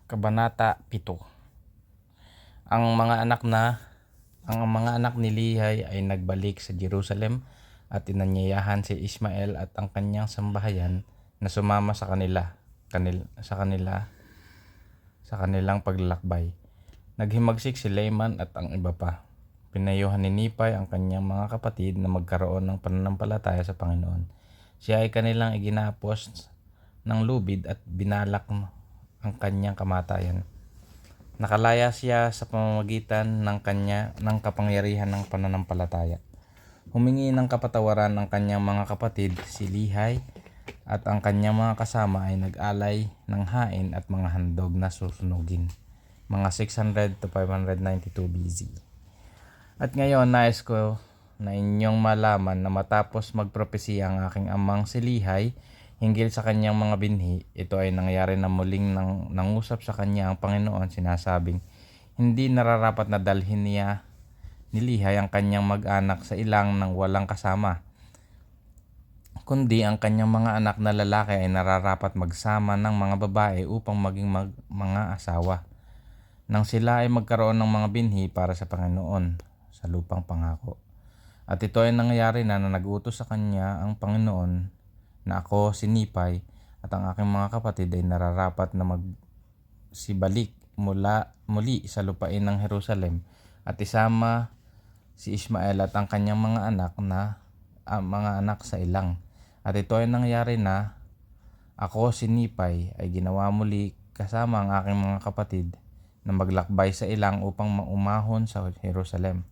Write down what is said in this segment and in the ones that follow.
Kabanata 7. Ang mga anak na ang mga anak ni Lehi ay nagbalik sa Jerusalem at inanyayahan si Ismael at ang kanyang sambahayan na sumama sa kanilang paglalakbay. Naghimagsik si Laman at ang iba pa. Pinayuhan ni Nipay ang kanyang mga kapatid na magkaroon ng pananampalataya sa Panginoon. Siya ay kanilang iginapos ng lubid at binalak ang kanyang kamatayan. Nakalaya siya sa pamamagitan ng kapangyarihan ng pananampalataya. Humingi ng kapatawaran ng kanyang mga kapatid, si Lehi at ang kanyang mga kasama ay nag-alay ng hain at mga handog na susunugin. Mga 600 to 592 BC. At ngayon, nais ko na inyong malaman na matapos magpropesiya ang aking amang si Lehi hinggil sa kanyang mga binhi, ito ay nangyari na muling nangusap sa kanya ang Panginoon, sinasabing, hindi nararapat na dalhin niya ni Lehi ang kanyang mag-anak sa ilang ng walang kasama, kundi ang kanyang mga anak na lalaki ay nararapat magsama ng mga babae upang maging mga asawa, nang sila ay magkaroon ng mga binhi para sa Panginoon sa lupang pangako. At ito ay nangyari na nag-utos sa kanya ang Panginoon na ako, si Nipay, at ang aking mga kapatid ay nararapat na magsibalik muli sa lupain ng Jerusalem at isama si Ismael at ang kanyang mga anak sa ilang. At ito ay nangyari na ako, si Nipay, ay ginawa muli kasama ang aking mga kapatid na maglakbay sa ilang upang umahon sa Jerusalem.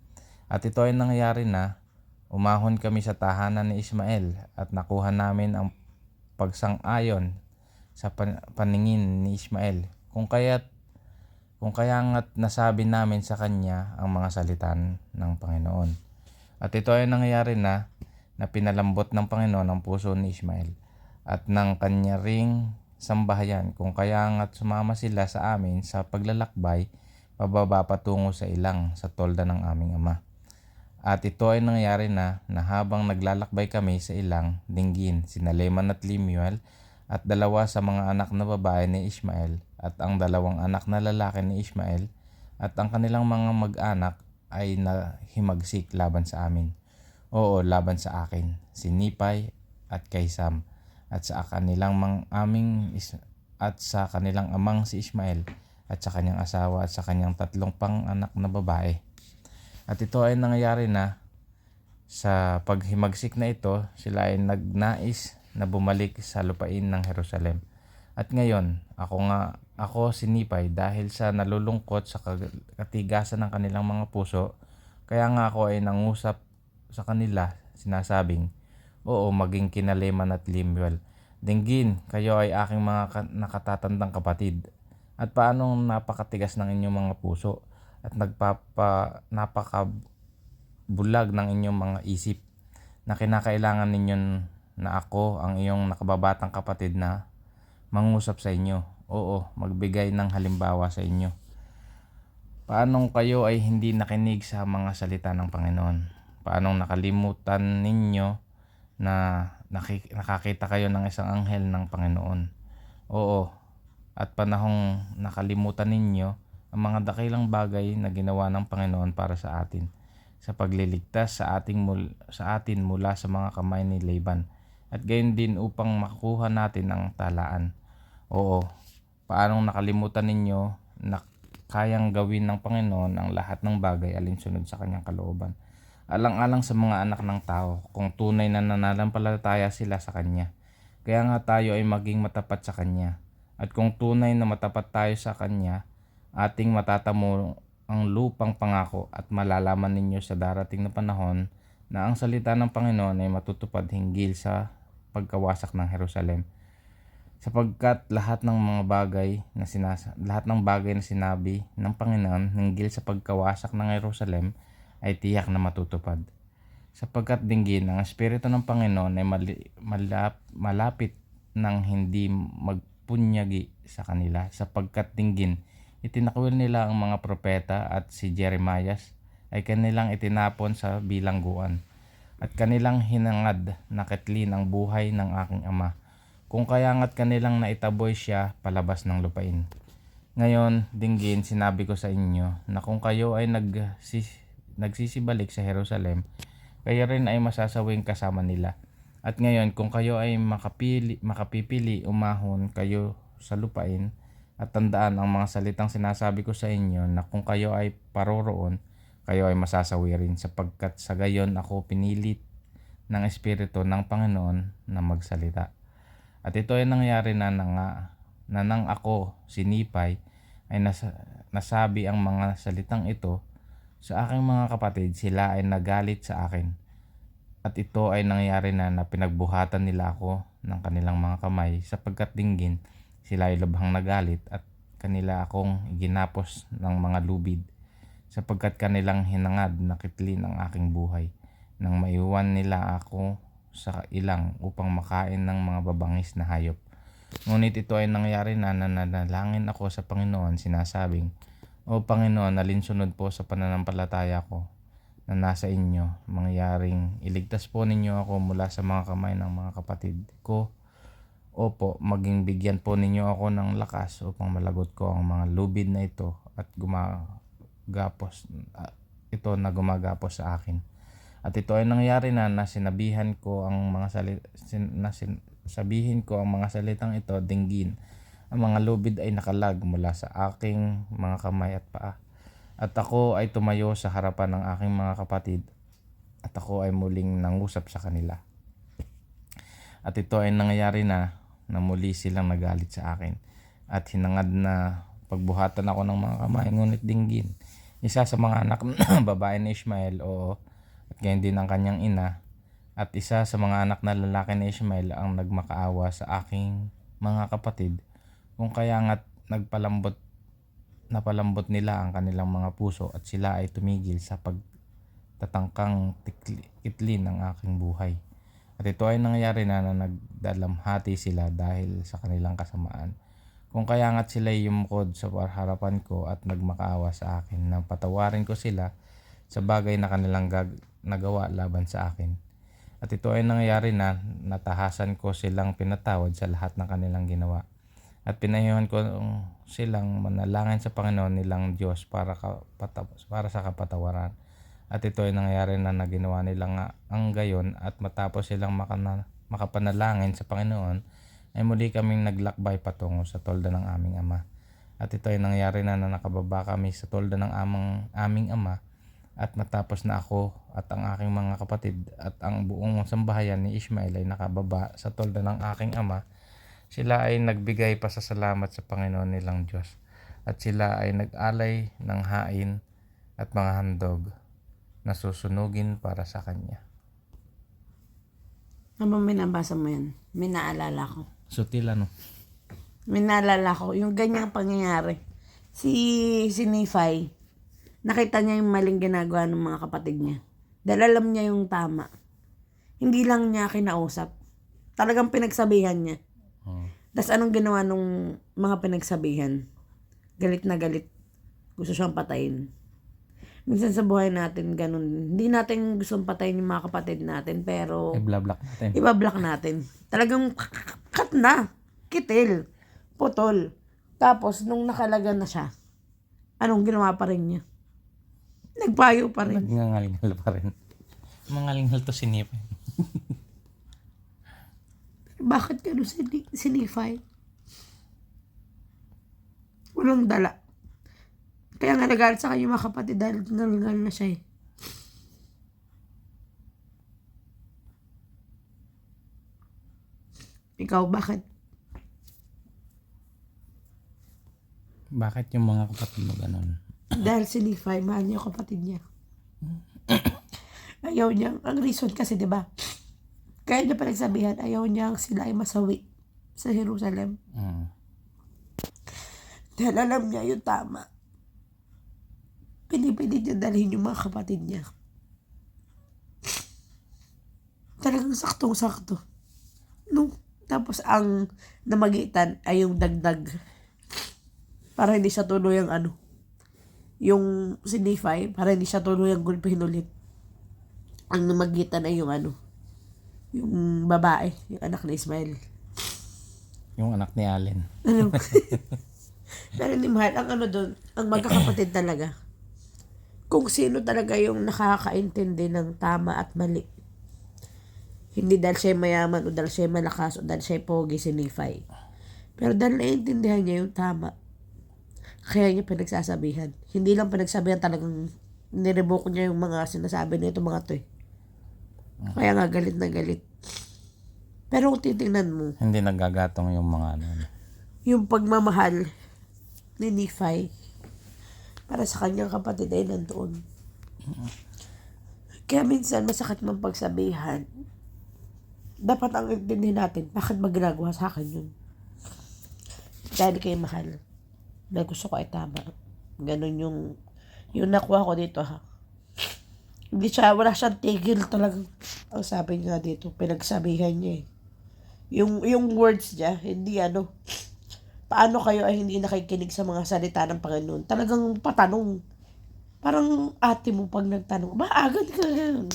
At ito ay nangyari na umahon kami sa tahanan ni Ismael at nakuha namin ang pagsang-ayon sa paningin ni Ismael. Kung kaya't nasabi namin sa kanya ang mga salita ng Panginoon. At ito ay nangyari na pinalambot ng Panginoon ang puso ni Ismael at ng kanya ring sambahayan, kung kaya't sumama sila sa amin sa paglalakbay pababa patungo sa ilang sa tolda ng aming ama. At ito ay nangyari na habang naglalakbay kami sa ilang, dinggin sina Laman at Lemuel at dalawa sa mga anak na babae ni Ismael at ang dalawang anak na lalaki ni Ismael at ang kanilang mga mag-anak ay nahimagsik laban sa amin. Oo, laban sa akin, si Nipay at kay Sam at sa kanilang amang si Ismael at sa kanyang asawa at sa kanyang 3 pang-anak na babae. At ito ay nangyari na sa paghimagsik na ito, sila ay nagnais na bumalik sa lupain ng Jerusalem. At ngayon, ako si Nipay, dahil sa nalulungkot sa katigasan ng kanilang mga puso, kaya nga ako ay nangusap sa kanila, sinasabing, oo, maging kina Laman at Lemuel. Dinggin, kayo ay aking mga nakatatandang kapatid. At paanong napakatigas ng inyong mga puso at napakabulag ng inyong mga isip na kinakailangan ninyo na ako, ang iyong nakababatang kapatid, na mangusap sa inyo. Oo, magbigay ng halimbawa sa inyo. Paanong kayo ay hindi nakinig sa mga salita ng Panginoon? Paanong nakalimutan ninyo na nakakita kayo ng isang anghel ng Panginoon? Oo, at panahong nakalimutan ninyo ang mga dakilang bagay na ginawa ng Panginoon para sa atin, sa pagliligtas sa atin mula sa mga kamay ni Laban, at gayon din upang makuha natin ang talaan. Oo, paanong nakalimutan ninyo na kayang gawin ng Panginoon ang lahat ng bagay alinsunod sa kanyang kalooban, alang-alang sa mga anak ng tao, kung tunay na nananampalataya sila sa Kanya. Kaya nga tayo ay maging matapat sa Kanya. At kung tunay na matapat tayo sa Kanya, ating matatamo ang lupang pangako at malalaman ninyo sa darating na panahon na ang salita ng Panginoon ay matutupad hinggil sa pagkawasak ng Jerusalem. Sapagkat lahat ng bagay na sinabi ng Panginoon hinggil sa pagkawasak ng Jerusalem ay tiyak na matutupad. Sapagkat dinggin, ang Espiritu ng Panginoon ay malapit nang hindi magpunyagi sa kanila, sapagkat dinggin, itinakwil nila ang mga propeta at si Jeremias ay kanilang itinapon sa bilangguan at kanilang hinangad na kitlin ang buhay ng aking ama, kung kaya't kanilang naitaboy siya palabas ng lupain. Ngayon, dinggin, sinabi ko sa inyo na kung kayo ay nagsisibalik sa Jerusalem, kayo rin ay masasawing kasama nila. At ngayon, kung kayo ay makapipili umahon kayo sa lupain, at tandaan ang mga salitang sinasabi ko sa inyo na kung kayo ay paroroon, kayo ay masasawi rin, sapagkat sa gayon ako pinilit ng Espiritu ng Panginoon na magsalita. At ito ay nangyari na nang ako, sinipay, ay nasabi ang mga salitang ito sa aking mga kapatid, sila ay nagalit sa akin. At ito ay nangyari na pinagbuhatan nila ako ng kanilang mga kamay, sapagkat dinggin, sila ay lubhang nagalit at kanila akong ginapos ng mga lubid, sapagkat kanilang hinangad na kitlin ang aking buhay, nang maiwan nila ako sa ilang upang makain ng mga babangis na hayop. Ngunit ito ay nangyari na nanalangin ako sa Panginoon, sinasabing, O Panginoon, alinsunod po sa pananampalataya ko na nasa inyo, mangyaring iligtas po ninyo ako mula sa mga kamay ng mga kapatid ko. Opo, maging bigyan po ninyo ako ng lakas upang malagot ko ang mga lubid na ito at gumagapos sa akin. At ito ay nangyari na sabihin ko ang mga salitang ito, dinggin. Ang mga lubid ay nakalag mula sa aking mga kamay at paa. At ako ay tumayo sa harapan ng aking mga kapatid at ako ay muling nangusap sa kanila. At ito ay nangyayari na muli silang nagalit sa akin at hinangad na pagbuhatan ako ng mga kamay. Ngunit dinggin, isa sa mga anak na babae ni Ishmael, at gayon din ang kanyang ina, at isa sa mga anak na lalaki ni Ishmael ang nagmakaawa sa aking mga kapatid, kung kaya nga't napalambot nila ang kanilang mga puso at sila ay tumigil sa pagtatangkang kitlin ng aking buhay. At ito ay nangyayari na nagdalamhati sila dahil sa kanilang kasamaan. Kung kaya nga't sila ay yumukod sa harapan ko at nagmakaawa sa akin, nang patawarin ko sila sa bagay na kanilang nagawa laban sa akin. At ito ay nangyayari na natahasan ko silang pinatawad sa lahat ng kanilang ginawa. At pinahiyuhan ko silang manalangin sa Panginoon nilang Diyos para sa kapatawaran. At ito ay nangyayari na ginawa nila ang gayon, at matapos silang makapanalangin sa Panginoon, ay muli kaming naglakbay patungo sa tolda ng aming Ama. At ito ay nangyayari na nakababa kami sa tolda ng aming Ama, at matapos na ako at ang aking mga kapatid at ang buong sambahayan ni Ishmael ay nakababa sa tolda ng aking Ama, sila ay nagbigay pasasalamat sa Panginoon nilang Diyos, at sila ay nag-alay ng hain at mga handog na susunugin para sa Kanya. Habang binabasa mo yan, may naalala ko. Sutil ano? May naalala ko, yung ganyang pangyayari. Si Nephi, nakita niya yung maling ginagawa ng mga kapatid niya. Dahil alam niya yung tama. Hindi lang niya kinausap. Talagang pinagsabihan niya. Tas anong ginawa nung mga pinagsabihan? Galit na galit. Gusto siyang patayin. Minsan sa buhay natin, ganun. Hindi natin gustong patayin yung mga kapatid natin, pero ibablock natin. Talagang cut na. Kitil. Putol. Tapos, nung nakalaga na siya, anong ginawa pa rin niya? Nagpayo pa rin. Nangangalingal pa rin. Mangalingal to si Nephi. Bakit gano'n si Nephi? Walang dala. Kaya nga nagalit sa kanya mga kapatid dahil nalgal na siya eh. Ikaw, bakit? Bakit yung mga kapatid mo ganun? Dahil si Nephi, mahal niya yung kapatid niya. Ayaw niya. Ang reason kasi, di ba? Kaya niya pinagsabihan, ayaw niya sila ay masawi sa Jerusalem. Dahil alam niya yung tama. Pinipilit niya dalhin yung mga kapatid niya. Talagang saktong-sakto. Tapos ang namagitan ay yung dagdag. Para hindi siya tuluyang yung si Nephi, para hindi siya tuluyang gulpihin ulit. Ang namagitan ay yung yung babae, yung anak ni Ismael. Yung anak ni Allen. Pero hindi mahal, ang ano doon, ang magkakapatid talaga. Kung sino talaga yung nakakaintindi ng tama at mali. Hindi dahil siya mayaman o dahil siya malakas o dahil siya pogi, sinifay. Pero dahil naiintindihan niya yung tama, kaya niya pinagsasabihan. Hindi lang pinagsabihan, talagang nirebook niya yung mga sinasabi na ito mga to eh. Kaya nga galit na galit. Pero kung titingnan mo, Hindi nagagatong yung mga ano. yung pagmamahal ni Nephi para sa kanyang kapatid ay nandoon. Kaya minsan masakit mong pagsabihan. Dapat ang intindihin natin, bakit ba ginagawa sa akin yun? Dahil kayo mahal. Dahil gusto ko ay tama. Ganun yung nakuha ko dito ha. Hindi siya, wala siyang tigil talagang. Ang sabi niya dito, pinagsabihan niya eh. Yung words niya, hindi ano, paano kayo ay hindi nakikinig sa mga salita ng Panginoon? Talagang patanong. Parang ate mo pag nagtanong, ba agad ka yan?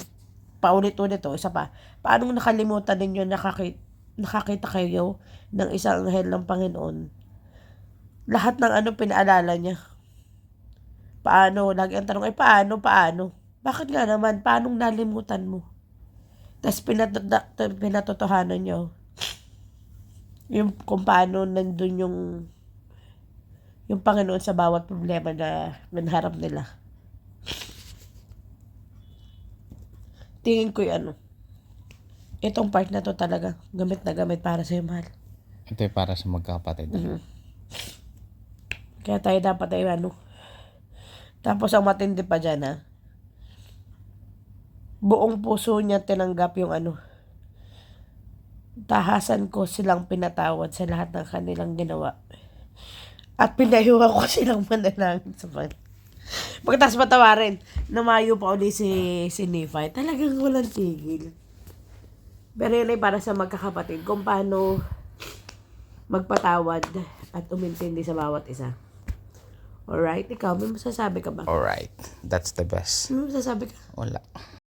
Paulit-ulit to, isa pa. Paano nakalimutan ninyo nakakita kayo ng isang anghel ng Panginoon? Lahat ng ano pinaalala niya. Paano? Lagi ang tanong ay paano? Bakit nga naman? Paano nalimutan mo? Tapos pinatotohanan niyo yung kung paano nandun yung Panginoon sa bawat problema na nanharap nila. Tingin ko yung itong part na to talaga, gamit na gamit para sa'yo, mahal. Ito yung para sa magkakapatid. Kaya tayo dapat ay Tapos ang matindi pa dyan, buong puso niya tinanggap yung tahasan ko silang pinatawad sa lahat ng kanilang ginawa. At pinayuhan ko silang manalangin sa Panginoon. Pagkatapos patawarin, namayo pa uli si Nephi. Talagang walang tigil. Pero yun ay para sa magkakapatid kung paano magpatawad at umintindi sa bawat isa. Alright, ikaw, may masasabi ka ba? Alright. That's the best. May masasabi ka? Wala.